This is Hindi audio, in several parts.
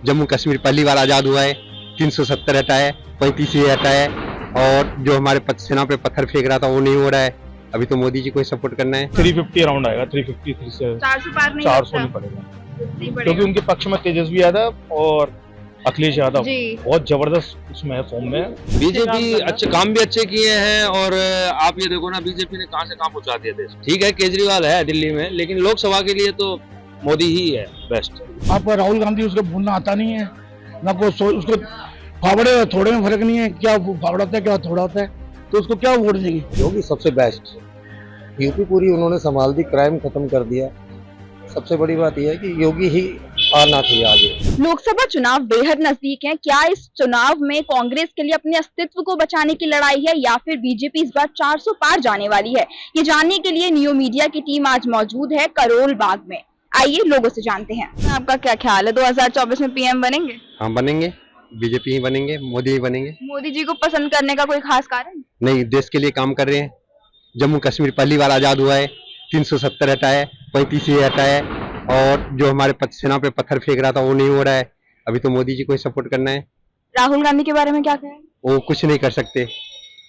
जम्मू कश्मीर पहली बार आजाद हुआ है, 370 हटा है, 35 ये हटा है, और जो हमारे सेना पे पत्थर फेंक रहा था वो नहीं हो रहा है। अभी तो मोदी जी को सपोर्ट करना है। 350 अराउंड आएगा, 350 से 400 पार नहीं 400 होता। नहीं पड़ेगा, नहीं पड़ेगा। क्योंकि उनके पक्ष में तेजस्वी यादव और अखिलेश यादव जी। बहुत जबरदस्त उसमें फॉर्म में। बीजेपी अच्छे काम भी अच्छे किए हैं, और आप ये देखो ना बीजेपी ने कहां से कहां पहुंचा दिया देश। ठीक है केजरीवाल है दिल्ली में, लेकिन लोकसभा के लिए तो मोदी ही है बेस्ट। आप राहुल गांधी उसको भूलना आता नहीं है ना, को उसको फावड़े थोड़े में फर्क नहीं है, क्या फावड़ा होता है क्या थोड़ा होता है, तो उसको क्या वोट देंगे। योगी सबसे बेस्ट, यूपी पूरी उन्होंने संभाल दी, क्राइम खत्म कर दिया। सबसे बड़ी बात यह है कि योगी ही आना चाहिए आगे। लोकसभा चुनाव बेहद नजदीक है। क्या इस चुनाव में कांग्रेस के लिए अपने अस्तित्व को बचाने की लड़ाई है, या फिर बीजेपी इस बार 400 पार जाने वाली है? ये जानने के लिए न्यू मीडिया की टीम आज मौजूद है करोल बाग में। आइए लोगों से जानते हैं, आपका क्या ख्याल है, 2024 में पीएम बनेंगे? हाँ बनेंगे, बीजेपी ही बनेंगे, मोदी ही बनेंगे। मोदी जी को पसंद करने का कोई खास कारण? नहीं, देश के लिए काम कर रहे हैं। जम्मू कश्मीर पहली बार आजाद हुआ है, 370 हटा है, 35 ये हटा है, और जो हमारे सेना पे पत्थर फेंक रहा था वो नहीं हो रहा है। अभी तो मोदी जी को सपोर्ट करना है। राहुल गांधी के बारे में क्या कहें? वो कुछ नहीं कर सकते,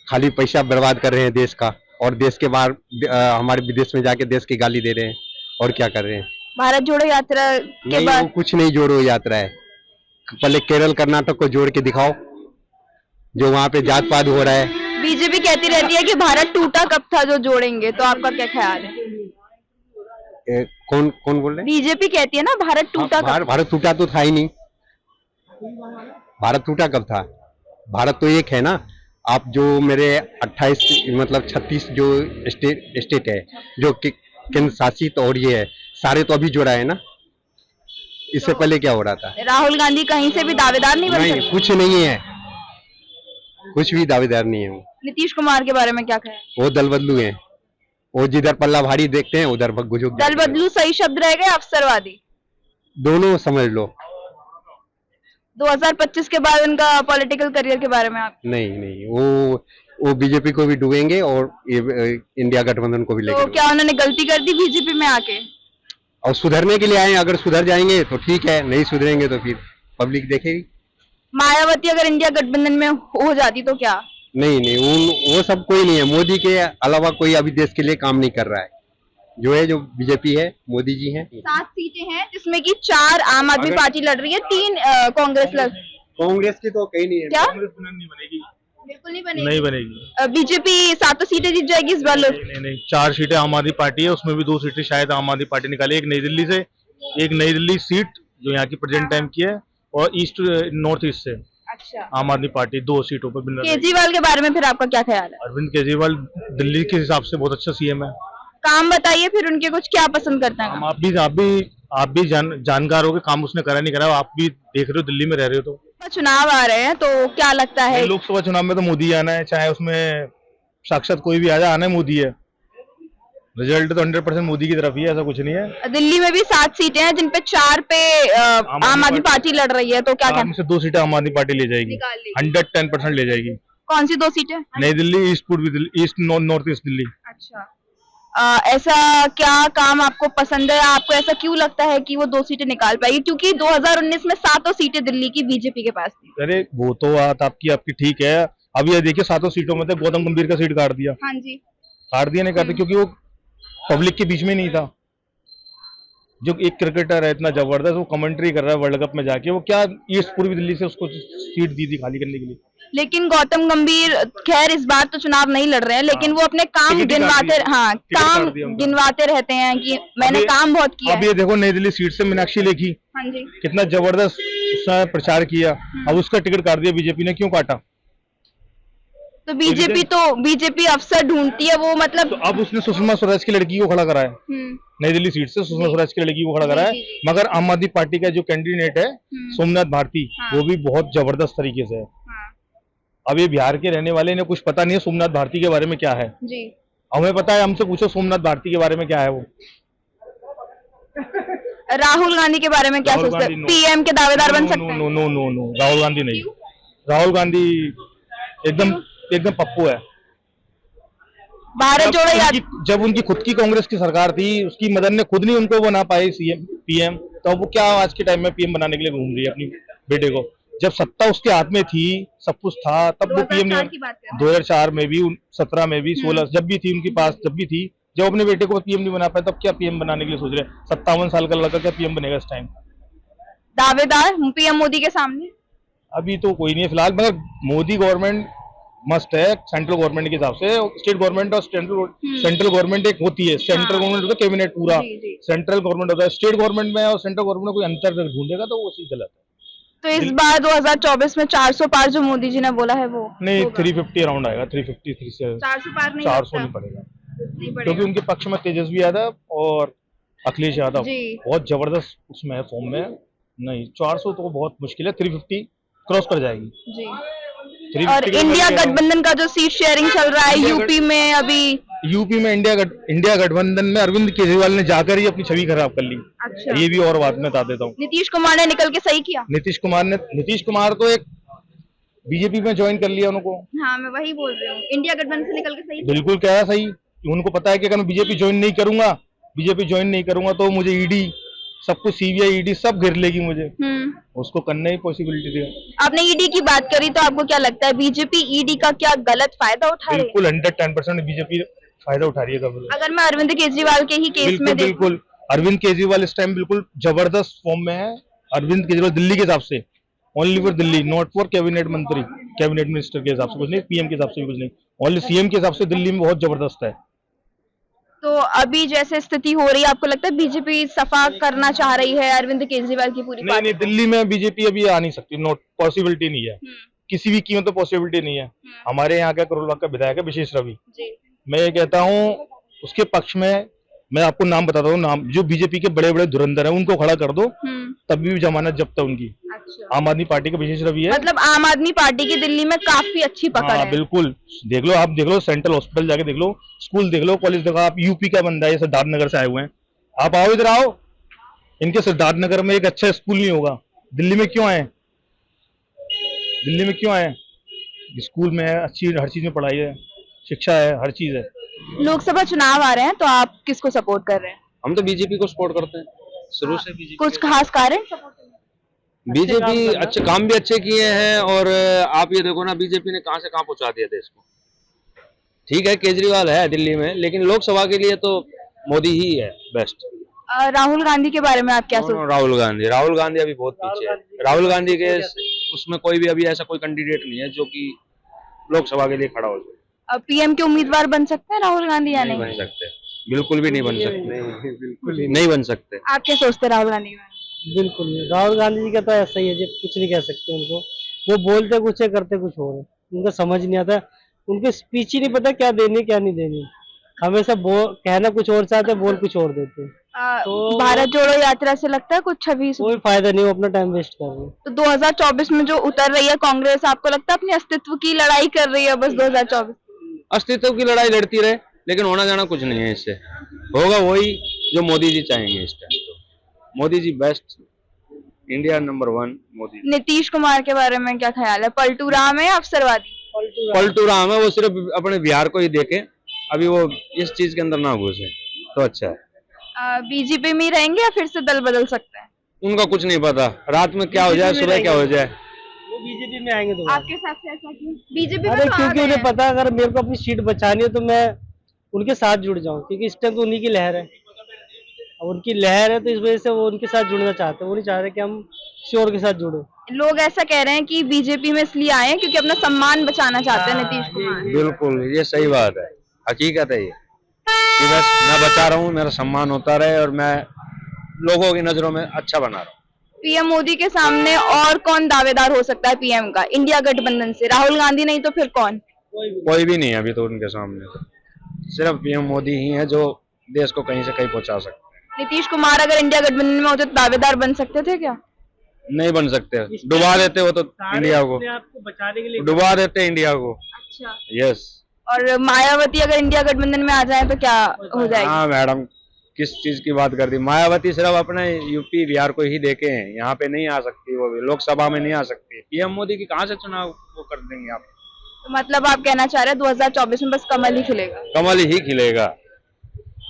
खाली पैसा बर्बाद कर रहे हैं देश का, और देश के बाहर हमारे विदेश में जाके देश की गाली दे रहे हैं, और क्या कर रहे हैं। भारत जोड़ो यात्रा के नहीं, बाद वो कुछ नहीं जोड़ो यात्रा है। पहले केरल कर्नाटक को जोड़ के दिखाओ, जो वहाँ पे जात पात हो रहा है। बीजेपी कहती रहती है कि भारत टूटा कब था जो जोड़ेंगे, तो आपका क्या ख्याल है? कौन कौन बोल रहे हैं? बीजेपी कहती है ना भारत टूटा कब? भारत टूटा तो था ही नहीं। भारत टूटा कब था? भारत तो एक है ना। आप जो मेरे 28 मतलब 36 जो स्टेट है, जो केंद्र शासित, और ये है सारे तो अभी जोड़ा है ना। इससे पहले क्या हो रहा था? राहुल गांधी कहीं से भी दावेदार नहीं बन नहीं, सकते? कुछ नहीं है, कुछ भी दावेदार नहीं है वो। नीतीश कुमार के बारे में क्या कहें? वो दल बदलू है, वो जिधर पल्ला भारी देखते हैं उधर गुजुक दल बदलू सही शब्द रहेगा या अवसरवादी? दोनों समझ लो। 2025 के बाद उनका पॉलिटिकल करियर के बारे में आप? नहीं नहीं, वो बीजेपी को भी डूबेंगे, और ये इंडिया गठबंधन को भी तो लेकर। क्या उन्होंने गलती कर दी बीजेपी में आके? और सुधरने के लिए आए, अगर सुधर जाएंगे तो ठीक है, नहीं सुधरेंगे तो फिर पब्लिक देखेगी। मायावती अगर इंडिया गठबंधन में हो जाती तो क्या? नहीं नहीं, वो सब कोई नहीं है। मोदी के अलावा कोई अभी देश के लिए काम नहीं कर रहा है। जो है, जो बीजेपी है, मोदी जी हैं। 7 सीटें हैं जिसमें कि 4 आम आदमी पार्टी लड़ रही है, 3 कांग्रेस लड़। कांग्रेस की तो कहीं नहीं है। क्या? नहीं बनेगी, बिल्कुल नहीं बनेगी। नहीं बनेगी। बीजेपी 7 सीटें जीत जाएगी इस बार। नहीं, 4 सीटें आम आदमी पार्टी है, उसमें भी 2 सीटें शायद आम आदमी पार्टी निकाले, एक नई दिल्ली से, एक नई दिल्ली सीट जो यहाँ की प्रेजेंट टाइम की है, और ईस्ट नॉर्थ ईस्ट से अच्छा, आम आदमी पार्टी 2 सीटों पर विनर। केजरीवाल के बारे में फिर आपका क्या ख्याल है? अरविंद केजरीवाल दिल्ली के हिसाब से बहुत अच्छा सीएम है। काम बताइए फिर उनके, कुछ क्या पसंद करते हैं? आप भी जानकार हो के काम उसने करा नहीं करा, आप भी देख रहे हो, दिल्ली में रह रहे हो। तो चुनाव आ रहे हैं तो क्या लगता है? लोकसभा चुनाव में तो मोदी आना है, चाहे उसमें साक्षात कोई भी आ जाए, आना है मोदी है। रिजल्ट तो 100% मोदी की तरफ ही है, ऐसा कुछ नहीं है। दिल्ली में भी 7 सीटें हैं जिन पे 4 पे आम आदमी पार्टी लड़ रही है, तो क्या कहना? से 2 सीटें आम आदमी पार्टी ले जाएगी, 110% ले जाएगी। कौन सी 2 सीटें? नई दिल्ली, ईस्ट पूर्वी Delhi, east north east Delhi. अच्छा, ऐसा क्या काम आपको पसंद है, आपको ऐसा क्यों लगता है कि वो 2 सीटें निकाल पाएगी? क्योंकि 2019 में 7 सीटें दिल्ली की बीजेपी के पास थी। अरे वो तो बात आपकी ठीक है। अब ये देखिए, 7 सीटों में से गौतम गंभीर का सीट काट दिया। हाँ जी, काट दिया, नहीं काटते, क्योंकि वो पब्लिक के बीच में नहीं था। जो एक क्रिकेटर है इतना जबरदस्त, वो कमेंट्री कर रहा है वर्ल्ड कप में जाके, वो क्या ईस्ट पूर्वी दिल्ली से उसको सीट दी थी खाली करने के लिए। लेकिन गौतम गंभीर खैर इस बार तो चुनाव नहीं लड़ रहे हैं, लेकिन वो अपने काम गिनवाते रहते हैं कि मैंने काम बहुत किया। अब ये देखो, नई दिल्ली सीट से मीनाक्षी लेखी, हाँ जी, कितना जबरदस्त उसने प्रचार किया। अब उसका टिकट काट दिया बीजेपी ने, क्यों काटा? तो बीजेपी अफसर ढूंढती है वो, मतलब तो अब उसने सुषमा स्वराज की लड़की को खड़ा कराया, नई दिल्ली सीट से सुषमा स्वराज की लड़की को खड़ा कराया। मगर आम आदमी पार्टी का जो कैंडिडेट है सोमनाथ भारती, वो भी बहुत जबरदस्त तरीके से है। अब ये बिहार के रहने वाले ने कुछ पता नहीं है सोमनाथ भारती के बारे में क्या है जी। हमें पता है, हमसे पूछो सोमनाथ भारती के बारे में क्या है वो। राहुल गांधी के बारे में क्या सोचते हैं? पीएम के दावेदार बन सकते हैं? नो, राहुल गांधी नहीं। राहुल गांधी एकदम पप्पू है। भारत जोड़ो यात्रा जब उनकी खुद की कांग्रेस की सरकार थी, उसकी मदद ने खुद नहीं उनको बना पाई सीएम पीएम, तो अब वो क्या आज के टाइम में पीएम बनाने के लिए घूम रही है अपनी बेटे को? जब सत्ता उसके हाथ में थी, सब कुछ था, तब वो पीएम 2004 नहीं। की बात कर रहे हैं। 2004 में भी, 17 में भी, 16 जब भी थी उनके पास, जब भी थी, जब अपने बेटे को पीएम नहीं बना पाए, तब क्या पीएम बनाने के लिए सोच रहे हैं? 57 साल का लड़का क्या पीएम बनेगा इस टाइम? दावेदार पीएम मोदी के सामने। अभी तो कोई नहीं है फिलहाल, मगर मोदी गवर्नमेंट मस्ट है सेंट्रल गवर्नमेंट के हिसाब से। स्टेट गवर्नमेंट और सेंट्रल गवर्नमेंट एक होती है, सेंट्रल गवर्नमेंट होता है कैबिनेट पूरा, जी, जी। सेंट्रल गवर्नमेंट होता है। स्टेट गवर्नमेंट में और सेंट्रल गवर्नमेंट में कोई अंतर ढूंढेगा तो वो चीज गलत है। तो इस बार 2024 में 400 पार जो मोदी जी ने बोला है वो नहीं, होगा। 350 अराउंड आएगा, 350 से 400 पार नहीं 400 लगता। नहीं पड़ेगा, नहीं क्योंकि पड़ेगा। उनके पक्ष में तेजस्वी यादव और अखिलेश यादव जी। बहुत जबरदस्त उसमें है, फॉर्म में। नहीं, 400 तो बहुत मुश्किल है, 350 क्रॉस कर जाएगी। जी। 350 और के इंडिया ऊपर गठबंधन का जो सीट शेयरिंग चल रहा है इंडिया यूपी में अभी। यूपी में इंडिया गठबंधन में अरविंद केजरीवाल ने जाकर ही अपनी छवि खराब कर ली। अच्छा। ये भी और बात में बता देता हूँ। नीतीश कुमार ने निकल के सही किया। नीतीश कुमार तो एक बीजेपी में ज्वाइन कर लिया उनको। हाँ, मैं वही बोल रही हूँ, इंडिया गठबंधन से निकल के सही किया। बिल्कुल क्या है सही, उनको पता है कि अगर मैं बीजेपी ज्वाइन नहीं करूंगा तो मुझे ईडी सब कुछ, सीबीआई ईडी सब घेर लेगी मुझे। उसको करने की पॉसिबिलिटी थी। आपने ईडी की बात करी तो आपको क्या लगता है बीजेपी ईडी का क्या गलत फायदा उठा रही है? बिल्कुल 110% बीजेपी फायदा उठा रही है कभी। अगर मैं अरविंद केजरीवाल के ही केस में देखूं, बिल्कुल अरविंद केजरीवाल इस टाइम बिल्कुल जबरदस्त फॉर्म में है। अरविंद केजरीवाल दिल्ली के हिसाब से, only for Delhi, not for cabinet मंत्री, कैबिनेट मिनिस्टर के हिसाब से कुछ नहीं, पीएम के हिसाब से भी कुछ नहीं, ओनली सीएम के हिसाब से दिल्ली में बहुत जबरदस्त है। तो अभी जैसे स्थिति हो रही है, आपको लगता है बीजेपी सफा करना चाह रही है अरविंद केजरीवाल की पूरी नहीं, दिल्ली में बीजेपी अभी आ नहीं सकती, नॉट पॉसिबिलिटी नहीं है, किसी भी कीमत पर पॉसिबिलिटी नहीं है। हमारे यहाँ का करोलबाग का विधायक है विशेष रवि, जी। मैं ये कहता हूँ उसके पक्ष में, मैं आपको नाम बताता हूँ, नाम जो बीजेपी के बड़े बड़े धुरंधर हैं उनको खड़ा कर दो, तभी भी जमानत जब्त है उनकी। अच्छा। आम आदमी पार्टी का विशेष रवि है। मतलब आम आदमी पार्टी की दिल्ली में काफी अच्छी पकड़ हाँ है। बिल्कुल, देख लो, आप देख लो, सेंट्रल हॉस्पिटल जाके देख लो, स्कूल देख लो, कॉलेज देखो। आप यूपी का बंदा है, ये सिद्धार्थ नगर से आए हुए हैं, आप आओ इधर आओ, इनके सिद्धार्थ नगर में एक अच्छा स्कूल नहीं होगा। दिल्ली में क्यों आए? स्कूल में है, अच्छी हर चीज में पढ़ाई है, शिक्षा है, हर चीज है। लोकसभा चुनाव आ रहे हैं तो आप किसको सपोर्ट कर रहे हैं? हम तो बीजेपी को सपोर्ट करते हैं, शुरू से बीजेपी। कुछ खास कारण? बीजेपी अच्छे काम भी अच्छे किए हैं, और आप ये देखो ना बीजेपी ने कहां से कहां पहुंचा दिया देश को। ठीक है केजरीवाल है दिल्ली में, लेकिन लोकसभा के लिए तो मोदी ही है बेस्ट। राहुल गांधी के बारे में आप क्या सोचते हैं? राहुल गांधी अभी बहुत पीछे है। राहुल गांधी के उसमें कोई भी अभी ऐसा कोई कैंडिडेट नहीं है जो कि लोकसभा के लिए खड़ा हो जाए। पीएम के उम्मीदवार बन सकते हैं राहुल गांधी या नहीं नहीं? बन सकते, बिल्कुल भी नहीं बन सकते, बिल्कुल नहीं बन सकते। आप क्या सोचते हैं राहुल गांधी के बारे में? बिल्कुल नहीं, राहुल गांधी जी का तो ऐसा ही है, जब कुछ नहीं कह सकते उनको, वो बोलते कुछ है करते कुछ और है, उनको समझ नहीं आता, उनके स्पीच ही नहीं पता क्या देनी क्या नहीं देनी, हमेशा कहना कुछ और चाहते बोल कुछ और देते हैं। तो भारत जोड़ो यात्रा से लगता है कुछ छवि कोई फायदा नहीं, वो अपना टाइम वेस्ट कर रहे हैं। तो 2024 में जो उतर रही है कांग्रेस, आपको लगता है अपने अस्तित्व की लड़ाई कर रही है बस 2024? अस्तित्व की लड़ाई लड़ती रहे, लेकिन होना जाना कुछ नहीं है इससे। होगा वही जो मोदी जी चाहेंगे इस टाइम। तो Modi ji best, India number 1 Modi. Nitish Kumar के बारे में क्या ख्याल है? पलटू राम है अवसरवादी? पलटू राम है, वो सिर्फ अपने बिहार को ही देखे, अभी वो इस चीज के अंदर ना घुसे तो अच्छा है। बीजेपी में ही रहेंगे या फिर से दल बदल सकते हैं? उनका कुछ नहीं पता, रात में क्या हो जाए सुबह क्या हो जाए। वो बीजेपी में आएंगे दोबारा। आपके साथ से ऐसा क्यों? बीजेपी अरे क्योंकि उन्हें पता है अगर मेरे को अपनी सीट बचानी है तो मैं उनके साथ जुड़ जाऊं, क्योंकि इस टाइम तो उन्हीं की लहर है, अब उनकी लहर है तो इस वजह से वो उनके साथ जुड़ना चाहते हैं, वो नहीं चाह रहे कि हम किसी और के साथ जुड़े। लोग ऐसा कह रहे हैं कि बीजेपी में इसलिए आए हैं क्योंकि अपना सम्मान बचाना चाहते हैं नीतीश कुमार। बिल्कुल ये सही बात है, हकीकत है ये कि बस मैं बचा रहा हूँ, मेरा सम्मान होता रहे और मैं लोगों की नजरों में अच्छा बना रहा हूँ। पीएम मोदी के सामने और कौन दावेदार हो सकता है पीएम का इंडिया गठबंधन से? राहुल गांधी नहीं तो फिर कौन? कोई भी नहीं है अभी तो उनके सामने, तो सिर्फ पीएम मोदी ही है जो देश को कहीं से कहीं पहुंचा सकते हैं। नीतीश कुमार अगर इंडिया गठबंधन में होते तो दावेदार बन सकते थे क्या? नहीं बन सकते, डुबा देते वो तो इंडिया को, आपको बचाने के लिए डुबा देते इंडिया को। अच्छा। यस। और मायावती अगर इंडिया गठबंधन में आ जाए तो क्या हो जाएगा? हाँ मैडम, किस चीज की बात कर दी? मायावती सिर्फ अपने यूपी बिहार को ही देखे हैं, यहाँ पे नहीं आ सकती, वो भी लोकसभा में नहीं आ सकती। पीएम मोदी की कहाँ से चुनाव वो कर देंगे आप? तो मतलब आप कहना चाह रहे हैं 2024 में बस कमल ही खिलेगा? कमल ही खिलेगा,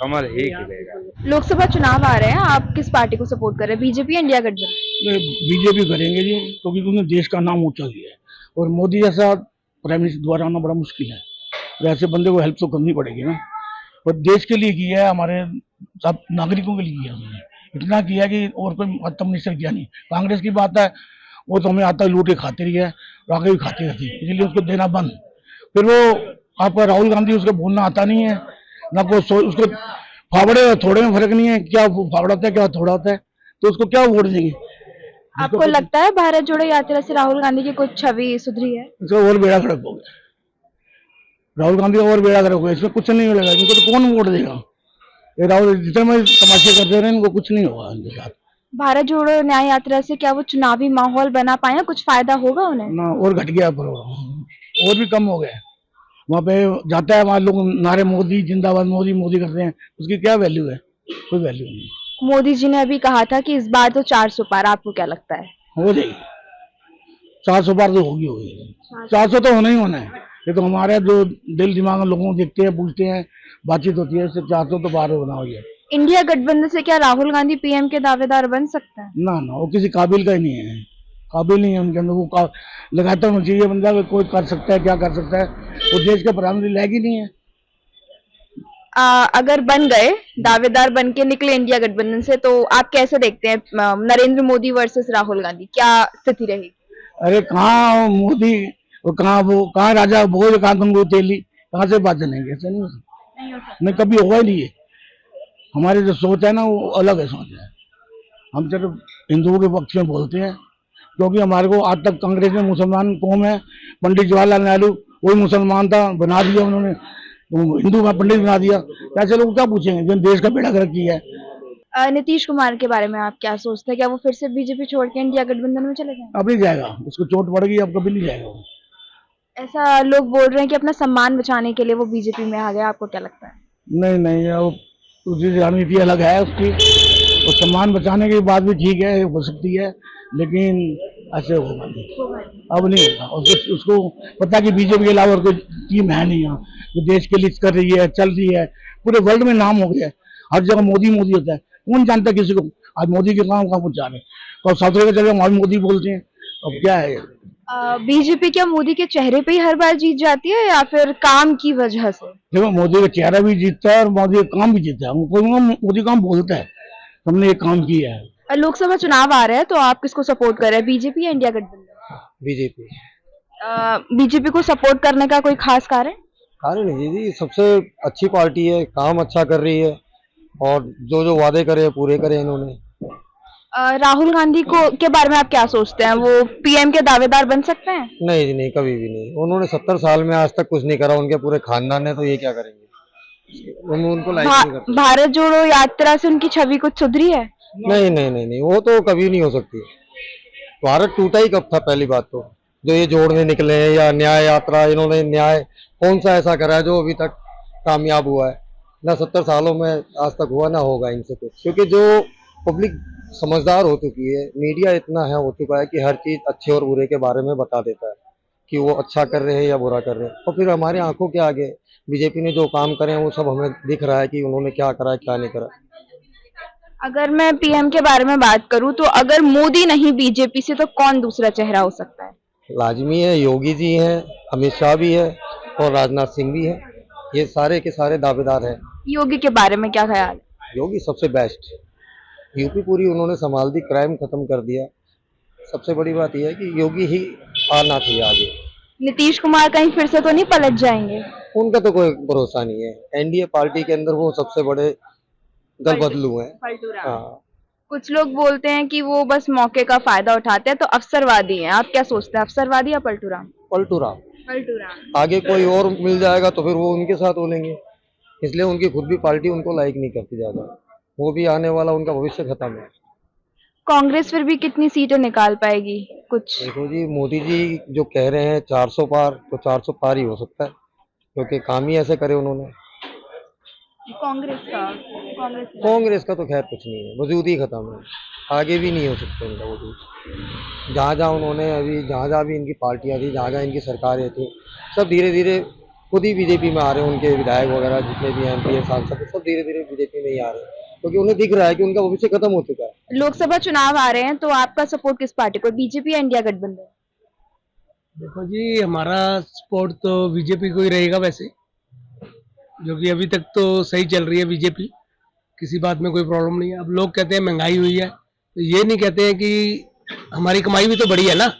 कमल ही खिलेगा। लोकसभा चुनाव आ रहे हैं, आप किस पार्टी को सपोर्ट कर रहे हैं, बीजेपी या इंडिया गठबंधन? बीजेपी करेंगे जी, क्योंकि उसने देश का नाम ऊंचा किया है और मोदी जैसा प्राइम मिनिस्टर द्वारा आना बड़ा मुश्किल है, तो ऐसे बंदे को हेल्प तो करनी पड़ेगी ना। और देश के लिए किया है, हमारे सब नागरिकों के लिए किया उसने, इतना किया कि और कोई खत्म मिनिस्टर किया नहीं। कांग्रेस की बात है, वो तो हमें आता है लूटे खाती रही है और आगे भी खाती रहती है, इसलिए उसको देना बंद। फिर वो आपका राहुल गांधी, उसको बोलना आता नहीं है ना, को उसको फावड़े थोड़े में फर्क नहीं है, क्या फावड़ा होता है क्या थोड़ा होता है, तो उसको क्या वोट देंगे। आपको लगता है भारत जोड़ो यात्रा से राहुल गांधी की कुछ छवि सुधरी है? इसको और बेड़ा गर्क हो गया, राहुल गांधी का और बेड़ा गर्क हो गया, इसमें कुछ नहीं मिलेगा, इनको तो कौन वोट देगा। ये राहुल जितने में तमाशे करते रहे, इनको कुछ नहीं होगा इनके साथ। भारत जोड़ो न्याय यात्रा से क्या वो चुनावी माहौल बना पाए, कुछ फायदा होगा उन्हें? ना, और घट गया प्रोग्राम, और भी कम हो गया। वहाँ पे जाता है, वहाँ लोग नारे मोदी जिंदाबाद, मोदी मोदी करते हैं, उसकी क्या वैल्यू है? कोई वैल्यू नहीं। मोदी जी ने अभी कहा था कि इस बार तो 400 पार, आपको क्या लगता है? हो जाएगी 400 पार तो होगी 400 तो होना ही होना है। ये तो हमारे जो दिल दिमाग में लोगों को देखते हैं, पूछते हैं, बातचीत होती है, सिर्फ 400 तो पार होना हो गया। इंडिया गठबंधन से क्या राहुल गांधी पीएम के दावेदार बन सकते हैं? ना ना, वो किसी काबिल का ही नहीं है, काबिल नहीं है उनके अंदर। वो लगातार होना चाहिए बंदा, कोई कर सकता है, क्या कर सकता है, वो देश के प्रधानमंत्री लायक ही नहीं है। अगर बन गए, दावेदार बन के निकले इंडिया गठबंधन से, तो आप कैसे देखते हैं नरेंद्र मोदी वर्सेस राहुल गांधी, क्या स्थिति रहेगी? अरे कहाँ मोदी और कहाँ राजा भोज, कहाँ गंगू तेली, कहाँ से बात चलेंगे? ऐसे नहीं हो सकता, नहीं कभी होगा ही नहीं है। हमारी जो सोच है ना, वो अलग है सोच है। हम सिर्फ हिंदुओं के पक्ष में बोलते हैं, क्योंकि हमारे को आज तक कांग्रेस में मुसलमान कौम है। पंडित जवाहरलाल नेहरू वही मुसलमान था, बना दिया उन्होंने, हिंदू का पंडित बना दिया। ऐसे लोग क्या पूछेंगे जिन देश का बेड़ा गर्क किया है। नीतीश कुमार के बारे में आप क्या सोचते हैं, क्या वो फिर से बीजेपी छोड़ के इंडिया गठबंधन में चले जाएंगे? अब नहीं जाएगा, उसको चोट पड़ गई, अब कभी नहीं जाएगा वो। ऐसा लोग बोल रहे हैं कि अपना सम्मान बचाने के लिए वो बीजेपी में आ गया, आपको क्या लगता है? नहीं नहीं, उसकी रणनीति अलग है उसकी, और सम्मान बचाने की बात भी ठीक है, हो सकती है, लेकिन ऐसे होगा नहीं, अब नहीं होगा। उसको पता कि बीजेपी के अलावा और कोई टीम है नहीं यहाँ जो देश के लिए कर रही है, चल रही है, पूरे वर्ल्ड में नाम हो गया है, हर जगह मोदी मोदी होता है, कौन जानता है किसी को? आज मोदी के काम कहाँ पहुँचा रहे, तो साउथ अफ्रीका चले वहाँ भी मोदी बोलते हैं। अब क्या है, बीजेपी क्या मोदी के चेहरे पे ही हर बार जीत जाती है या फिर काम की वजह से? देखो, मोदी का चेहरा भी जीतता है और मोदी का काम भी जीतता है। मोदी काम बोलता है, हमने ये काम किया है। लोकसभा चुनाव आ रहे हैं, तो आप किसको सपोर्ट कर रहे हैं, बीजेपी या इंडिया गठबंधन? बीजेपी। बीजेपी को सपोर्ट करने का कोई खास कारण? कारण नहीं जी, सबसे अच्छी पार्टी है, काम अच्छा कर रही है और जो जो वादे करे पूरे करे इन्होंने। राहुल गांधी को के बारे में आप क्या सोचते हैं, वो पीएम के दावेदार बन सकते हैं? नहीं जी नहीं, कभी भी नहीं। उन्होंने 70 साल में आज तक कुछ नहीं करा, उनके पूरे खानदान ने, तो ये क्या करेंगे? उनको लाइक नहीं करते। भारत जोड़ो यात्रा से उनकी छवि कुछ सुधरी है? नहीं नहीं नहीं नहीं, वो तो कभी नहीं हो सकती। भारत टूटा ही कब था? पहली बात तो जो ये जोड़ने निकले हैं, या न्याय यात्रा, इन्होंने न्याय कौन सा ऐसा करा है जो अभी तक कामयाब हुआ है? ना 70 सालों में आज तक हुआ, ना होगा इनसे कुछ। क्योंकि जो पब्लिक समझदार हो चुकी है, मीडिया इतना है हो चुका है कि हर चीज अच्छे और बुरे के बारे में बता देता है कि वो अच्छा कर रहे हैं या बुरा कर रहे हैं। और फिर हमारे आंखों के आगे बीजेपी ने जो काम करे हैं वो सब हमें दिख रहा है कि उन्होंने क्या करा है, क्या नहीं करा। अगर मैं पीएम के बारे में बात करूं, तो अगर मोदी नहीं बीजेपी से, तो कौन दूसरा चेहरा हो सकता है? लाजमी है, योगी जी हैं, अमित शाह भी है और राजनाथ सिंह भी है। ये सारे के सारे दावेदार हैं। योगी के बारे में क्या ख्याल है? योगी सबसे बेस्ट, यूपी पूरी उन्होंने संभाल दी, क्राइम खत्म कर दिया। सबसे बड़ी बात यह है कि योगी ही आना चाहिए आगे। नीतीश कुमार कहीं फिर से तो नहीं पलट जाएंगे? उनका तो कोई भरोसा नहीं है। एनडीए पार्टी के अंदर वो सबसे बड़े दल बदलू हैं। हाँ, कुछ लोग बोलते हैं कि वो बस मौके का फायदा उठाते हैं, तो अवसरवादी हैं। आप क्या सोचते हैं, अवसरवादी या पलटू राम? पलटू राम। पलटू राम। आगे कोई और मिल जाएगा तो फिर वो उनके साथ हो लेंगे, इसलिए उनकी खुद भी पार्टी उनको लाइक नहीं करती ज्यादा। वो भी आने वाला, उनका भविष्य खत्म है। कांग्रेस फिर भी कितनी सीटें निकाल पाएगी कुछ? देखो जी, मोदी जी जो कह रहे हैं 400 पार, तो 400 पार ही हो सकता है, क्योंकि काम ही ऐसे करे उन्होंने। कांग्रेस का तो खैर कुछ नहीं है, वजूद ही खत्म है, आगे भी नहीं हो सकते उनका वजूद। जहाँ जहाँ उन्होंने अभी, जहाँ जहाँ भी इनकी पार्टियाँ थी, जहाँ जहाँ इनकी सरकारें थी, सब धीरे धीरे खुद ही बीजेपी में आ रहे हैं। उनके विधायक वगैरह जितने भी एमपी है, सांसद है, सब धीरे धीरे बीजेपी में ही आ रहे हैं, क्योंकि उन्हें दिख रहा है कि उनका भविष्य खत्म हो चुका है। लोकसभा चुनाव आ रहे हैं तो आपका सपोर्ट किस पार्टी को, बीजेपी या इंडिया गठबंधन? देखो जी, हमारा सपोर्ट तो बीजेपी को ही रहेगा वैसे, जो कि अभी तक तो सही चल रही है बीजेपी, किसी बात में कोई प्रॉब्लम नहीं है। अब लोग कहते हैं महंगाई हुई है, तो ये नहीं कहते हैं कि हमारी कमाई भी तो बढ़ी है ना,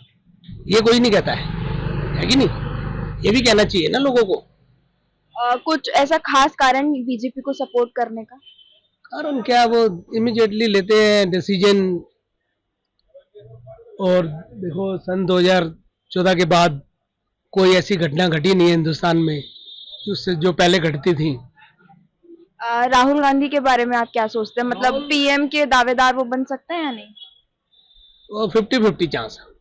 ये कोई नहीं कहता है कि नहीं? ये भी कहना चाहिए ना लोगों को। कुछ ऐसा खास कारण बीजेपी को सपोर्ट करने का? कारण क्या, वो इमिडिएटली लेते हैं डिसीजन। और देखो, सन 2014 के बाद कोई ऐसी घटना घटी नहीं है हिंदुस्तान में उससे जो पहले घटती थी। राहुल गांधी के बारे में आप क्या सोचते हैं, मतलब पीएम के दावेदार वो बन सकते हैं या नहीं? वो 50-50 चांस है।